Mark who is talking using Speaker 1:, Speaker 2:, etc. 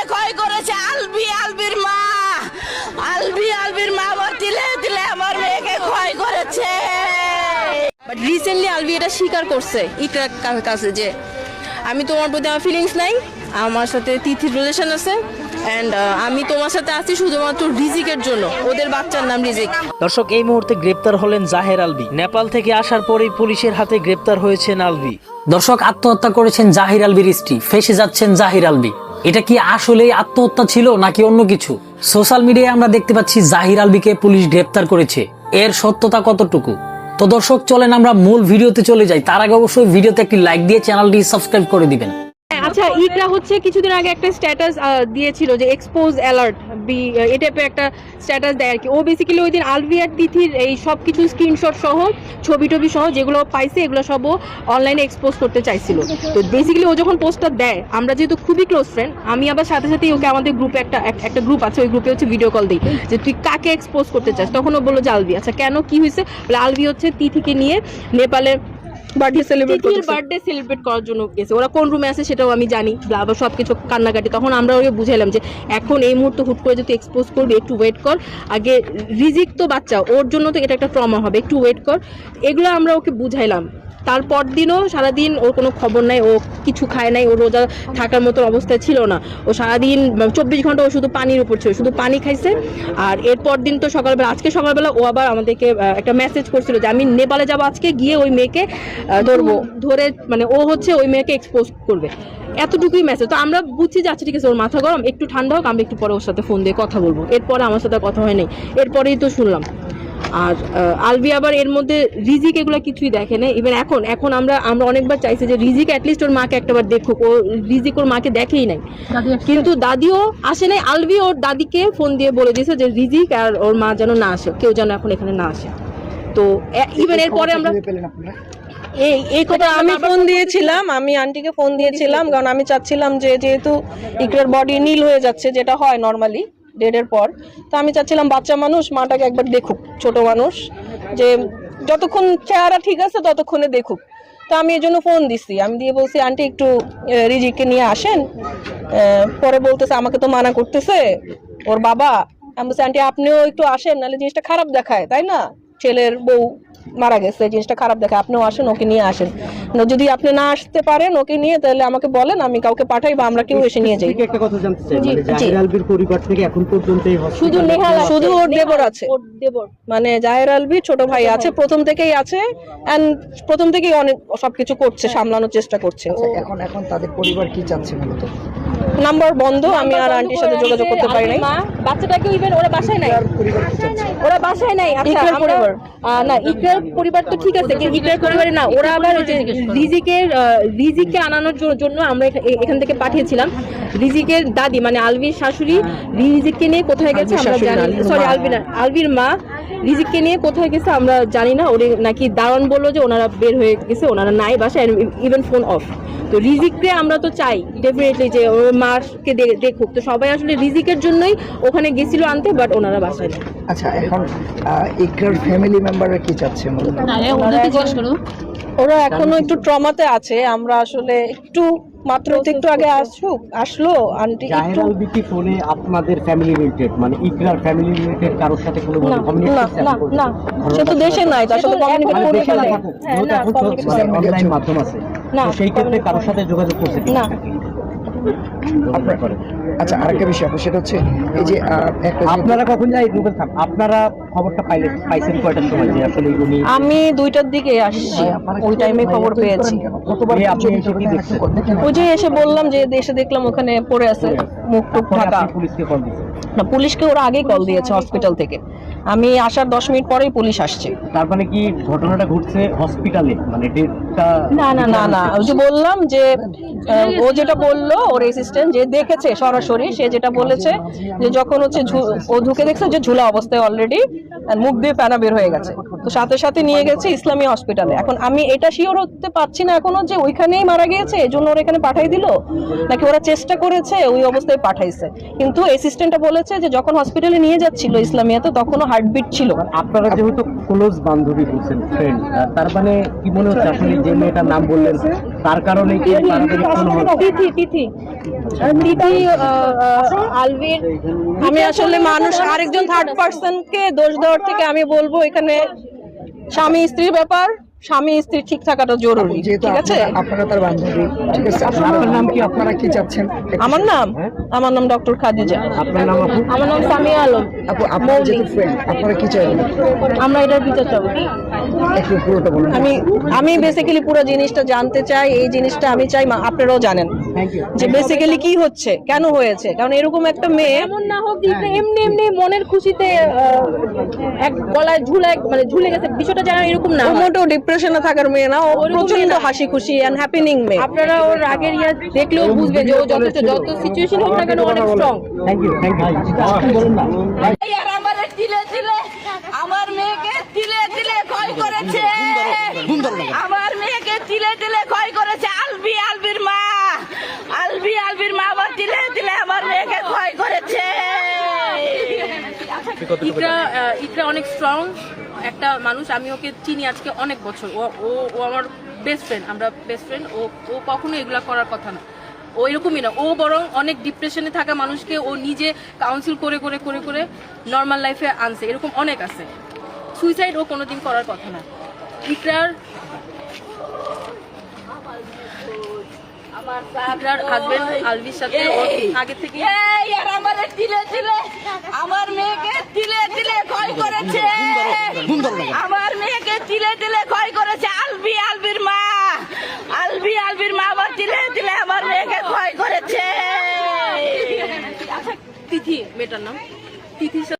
Speaker 1: ক্ষয় করেছে আলবির মা তিলে তিলে আমার মেয়েকে ক্ষয় করেছে।
Speaker 2: বাট রিসেন্টলি আলবি এটা স্বীকার করছে ইকরার কাছে যে আমি তোমার প্রতি আমার ফিলিংস নাই, আমার সাথে তিথির রিলেশন আছে অ্যান্ড আমি তোমার সাথে আছি শুধুমাত্র রিজিকের জন্য, ওদের বাচ্চার নাম রিজিক।
Speaker 3: দর্শক, এই মুহূর্তে গ্রেপ্তার হলেন জাহের আলবি। নেপাল থেকে আসার পরেই পুলিশের হাতে গ্রেপ্তার হয়েছেন আলবি।
Speaker 4: দর্শক, আত্মহত্যা করেছেন জাহির আলবির স্ত্রী, ফেঁসে যাচ্ছেন জাহির আলবি। এটা কি আসলেই আত্মহত্যা ছিল নাকি অন্য কিছু? সোশ্যাল মিডিয়ায় আমরা দেখতে পাচ্ছি জাহির আলবিকে পুলিশ গ্রেপ্তার করেছে, এর সত্যতা কতটুকু? তো দর্শক, চলেন আমরা মূল ভিডিওতে চলে যাই। তার আগে অবশ্যই ভিডিওতে একটি লাইক দিয়ে চ্যানেলটি সাবস্ক্রাইব করে দিবেন।
Speaker 2: আচ্ছা, ইকরা হচ্ছে কিছুদিন আগে একটা স্ট্যাটাস দিয়েছিল যে এক্সপোজ অ্যালার্ট এই টাইপের একটা স্ট্যাটাস দেয় আর কি। ও বেসিক্যালি ওই দিন আলবি আর তিথির এই সব কিছু স্ক্রিনশট সহ ছবি টবি সহ যেগুলো পাইছে এগুলো সব অনলাইনে এক্সপোজ করতে চাইছিল। তো বেসিক্যালি ও যখন পোস্টটা দেয়, আমরা যেহেতু খুবই ক্লোজ ফ্রেন্ড, আমি আবার সাথে সাথেই ওকে আমাদের গ্রুপে একটা গ্রুপ আছে, ওই গ্রুপে হচ্ছে ভিডিও কল দিই যে তুই কাকে এক্সপোজ করতে চাস। তখন ও বললো যে আলবি। আচ্ছা, কেন, কি হয়েছে? বলে আলবি হচ্ছে তিথিকে নিয়ে নেপালে বার্থডে সেলিব্রেট করার জন্য গেছে। ওরা কোন রুমে আছে সেটাও আমি জানি, আবার সবকিছু কান্নাকাটি। তখন আমরা ওকে বুঝাইলাম যে এখন এই মুহূর্তে হুট করে যদি এক্সপোজ করবি, একটু ওয়েট কর, আগে রিজিক তো বাচ্চা, ওর জন্য তো এটা একটা ট্রমা হবে, একটু ওয়েট কর। এগুলো আমরা ওকে বুঝাইলাম। তারপর দিনও সারাদিন ওর কোনো খবর নাই, ও কিছু খায় নাই, ও রোজা থাকার মতো অবস্থায় ছিল না। ও সারাদিন 24 ঘন্টা ও শুধু পানির উপর ছিল, শুধু পানি খাইছে। আর এরপর দিন তো আজকে সকালবেলা ও আবার আমাদেরকে একটা মেসেজ করছিল যে আমি নেপালে যাবো, আজকে গিয়ে ওই মেয়েকে ধরে মানে ও হচ্ছে ওই মেয়েকে এক্সপোজ করবে, এতটুকুই মেসেজ। তো আমরা বুঝছি যে আচ্ছা ঠিক আছে, ওর মাথা গরম, একটু ঠান্ডা হোক, আমরা একটু পরে ওর সাথে ফোন দিয়ে কথা বলবো। এরপরে আমার সাথে কথা হয় নাই, এরপরেই তো শুনলাম। আর আলবি আবার এর মধ্যে রিজিক এগুলো কিছুই দেখে না। ইভেন এখন আমরা অনেকবার চাইছি যে রিজিক অ্যাটলিস্ট ওর মাকে একটাবার দেখুক, ও রিজিক ওর মাকে দেখেই নাই, কিন্তু দাদিও আসে নাই। আলবি ওর দাদিকে ফোন দিয়ে বলে দিয়েছে যে রিজিক আর ওর মা যেন না আসে, কেউ যেন এখন এখানে না আসে। তো ইভেন এরপরে আমরা
Speaker 5: এই কথা আমি ফোন দিয়েছিলাম, আমি আন্টিকে ফোন দিয়েছিলাম, কারণ আমি চাচ্ছিলাম যে যেহেতু ইকরার বডি নীল হয়ে যাচ্ছে, যেটা হয় নর্মালি ডেডের পর, তো আমি চাচ্ছিলাম বাচ্চা মানুষ মাটাকে একবার দেখুক, ছোট মানুষ, যে যতক্ষণ চেহারা ঠিক আছে ততক্ষণে দেখুক। তো আমি এই জন্য ফোন দিছি, আমি দিয়ে বলছি আন্টি একটু রিজিককে নিয়ে আসেন। পরে বলতেছে আমাকে তো মানা করতেছে ওর বাবা। আমি বলছি আন্টি আপনিও একটু আসেন, নাহলে জিনিসটা খারাপ দেখায়, তাই না? ছেলের বউ মারা গেছে, জিনিসটা খারাপ দেখায়, আপনিও আসেন, ওকে নিয়ে আসেন। যদি আপনি না আসতে পারেন ওকে নিয়ে, তাহলে আমাকে বলেন, আমি কাউকে পাঠাই বা আমরা কেউ এসে নিয়ে যাই।
Speaker 3: একটা কথা জানতে চাই, মানে জাহের আলবির পরিবার থেকে এখন পর্যন্ত
Speaker 5: শুধু ওর দেবর আছে, মানে জাহের আলবির ছোট ভাই আছে, প্রথম থেকেই আছে, এন্ড প্রথম থেকেই অনেক সবকিছু করছে, সামলানোর চেষ্টা করছে।
Speaker 6: এখন তাদের পরিবার কি চাচ্ছে মূলত?
Speaker 5: নাম্বার বন্ধ, আমি আর আন্টির সাথে যোগাযোগ করতে পারি নাই।
Speaker 2: বাচ্চাটাকে ইভেন ওরা বাসায় নাই, আচ্ছা পরিবার না, ইকরার পরিবার তো ঠিক আছে, কিন্তু ইকরার পরিবারে না, ওরা আবার রিজিককে আনানোর জন্য আমরা এখান থেকে পাঠিয়েছিলাম। রিজিকের দাদি মানে আলবির শাশুড়ি রিজিককে নিয়ে কোথায় গেছে আমরা জানি, সরি আলবির মা রিজিককে নিয়ে কোথায় গেছে আমরা জানি না। ওরে নাকি দারোয়ান বললো যে ওনারা বের হয়ে গেছে, ওনারা নাই বাসায়, ইভেন ফোন অফ। তো রিজিককে আমরা তো চাই ডেফিনেটলি যে ওর মাকে দেখুক। তো সবাই আসলে রিজিকের জন্যই ওখানে গেছিল আনতে, বাট ওনারা বাসায় নেই।
Speaker 6: আচ্ছা, এখন ইকরার ফ্যামিলি মেম্বাররা কি চাচ্ছে মূলত?
Speaker 5: ওরা এখনো একটু ট্রমাতে আছে। আমরা আসলে একটু মাত্র একটু আগে আসলো আন্টি।
Speaker 3: জাহের আলবি কি ফোনে আপনাদের ফ্যামিলি রিলেটেড, মানে ইকরার ফ্যামিলি রিলেটেড কারোর সাথে কোনো কমিউনিকেশন?
Speaker 5: না, সে তো দেশে নাই, তার সাথে কমিউনিকেট করে ফেলে।
Speaker 3: অনলাইন মাধ্যম আছে, তো সেই ক্ষেত্রে কারোর সাথে যোগাযোগ করছে
Speaker 5: না।
Speaker 6: আচ্ছা, আরেকটা বিষয় সেটা হচ্ছে এই যে
Speaker 3: আপনারা কখন আপনারা খবরটা পাইছেন কয়টার সময় যে আসলে
Speaker 5: আমি 2টার দিকে আসছি, ওই টাইমে খবর পেয়েছি। ওই যে এসে বললাম যে দেশে দেখলাম ওখানে পড়ে আছে, মুখ টুক ঢাকা।
Speaker 3: পুলিশকে কল দিয়েছে?
Speaker 5: না, পুলিশকে ওরা আগেই কল দিয়েছে হসপিটাল থেকে। আমি আসার 10 মিনিট পরেই পুলিশ আসছে।
Speaker 3: তার মানে কি ঘটনাটা ঘটছে হসপিটালে, মানে ডেটটা?
Speaker 5: না, ওই যে বললাম যে ও যেটা বললো ওর অ্যাসিস্ট্যান্ট যে দেখেছে সরাসরি, সে যেটা বলেছে যে যখন হচ্ছে ও ঢুকে দেখছে যে ঝুলা অবস্থায় অলরেডি, মুখ দিয়ে প্যানা বের হয়ে গেছে, তো সাথে সাথে নিয়ে গেছে ইসলামী হসপিটালে। এখন আমি এটা শিওর হতে পারছি না এখনো যে ওইখানেই মারা গিয়েছে এজন্য ওরা এখানে পাঠাই দিল, নাকি ওরা চেষ্টা করেছে ওই অবস্থায় পাঠাইছে। কিন্তু অ্যাসিস্ট্যান্টটা বলেছে যে যখন হসপিটালে নিয়ে যাচ্ছিল ইসলামিয়াতে তখনও হার্টবিট ছিল।
Speaker 3: আপনারা যেহেতু ক্লোজ বান্ধবী বলছেন, ফ্রেন্ড, তার মানে কি মনে হচ্ছে আসলে যে মেয়েটার নাম বললেন তার কারণে কি
Speaker 2: তিথি তিথি আলভির
Speaker 5: আমি আসলে মানুষ আরেকজন থার্ড পার্সনকে দোষ দেওয়ার থেকে আমি বলবো এখানে স্বামী স্ত্রীর ব্যাপার, স্বামী স্ত্রী ঠিক থাকাটা জরুরি,
Speaker 6: যেহেতু
Speaker 5: ঠিক আছে?
Speaker 6: আপনারা তার বান্ধবী, ঠিক আছে, আপনার নাম কি, আপনারা কি চাচ্ছেন?
Speaker 5: আমার নাম ডক্টর খাদিজা।
Speaker 3: আপনার নাম আপু?
Speaker 2: আমার নাম সামিয়া আলম।
Speaker 6: আপু, আপনার যেহেতু ফ্রেন্ড, আপনারা কি চাইবেন?
Speaker 2: আমরা এটার বিচার চাবো।
Speaker 6: একটু পুরোটা বলুন।
Speaker 5: আমি বেসিক্যালি পুরো জিনিসটা জানতে চাই। এই জিনিসটা আমি চাই আপনারাও জানেন যে বেসিক্যালি কি হচ্ছে, কেন হয়েছে। কারণ এরকম একটা মেয়ে,
Speaker 2: এমন না হোক যে এমনি এমনি মনের খুশিতে এক গলায় ঝুলে গেছে, বিষয়টা যেন এরকম না
Speaker 5: ও
Speaker 2: হয়।
Speaker 5: মোটেও ডিপ্রেশনে থাকার মেয়ে না, ও প্রচন্ড হাসি খুশি এন্ড হ্যাপিনিং মেয়ে।
Speaker 2: আপনারা ওর আগের দেখলেও বুঝবেন যে ও যত সিচুয়েশন হোক না কেন অনেক স্ট্রং।
Speaker 3: থ্যাংক ইউ বলুন না।
Speaker 1: আর আমারে তিলে তিলে আমার মেয়েকে তিলে তিলে ক্ষয় করেছে, আমার মেয়েকে তিলে তিলে ক্ষয় করেছে আলবির মা, আলবির মা আবার তিলে তিলে আমার মেয়েকে ক্ষয় করেছে।
Speaker 2: ইকরা অনেক স্ট্রং একটা মানুষ। আমি ওকে চিনি আজকে অনেক বছর। ও আমার বেস্ট ফ্রেন্ড, আমরা বেস্ট ফ্রেন্ড। ও কখনো এগুলা করার কথা না। ও এরকমই না, ও বরং অনেক ডিপ্রেশনে থাকা মানুষকে ও নিজে কাউন্সিল করে করে করে করে নর্মাল লাইফে আনছে। এরকম অনেক আছে। সুইসাইড ও কোনোদিন করার কথা না। ইকরার হাজবেন্ড আলভির সাথে আগে থেকে
Speaker 1: আর আমারে তিলে তিলে আমার মেয়েকে তিলে তিলে ক্ষয় করেছে, আমার মেয়েকে তিলে তিলে ক্ষয় করেছে আলবির মা, আলবির মা আবার তিলে তিলে আমার মেয়েকে ক্ষয় করেছে।
Speaker 2: তিথি মেয়েটার নাম তিথির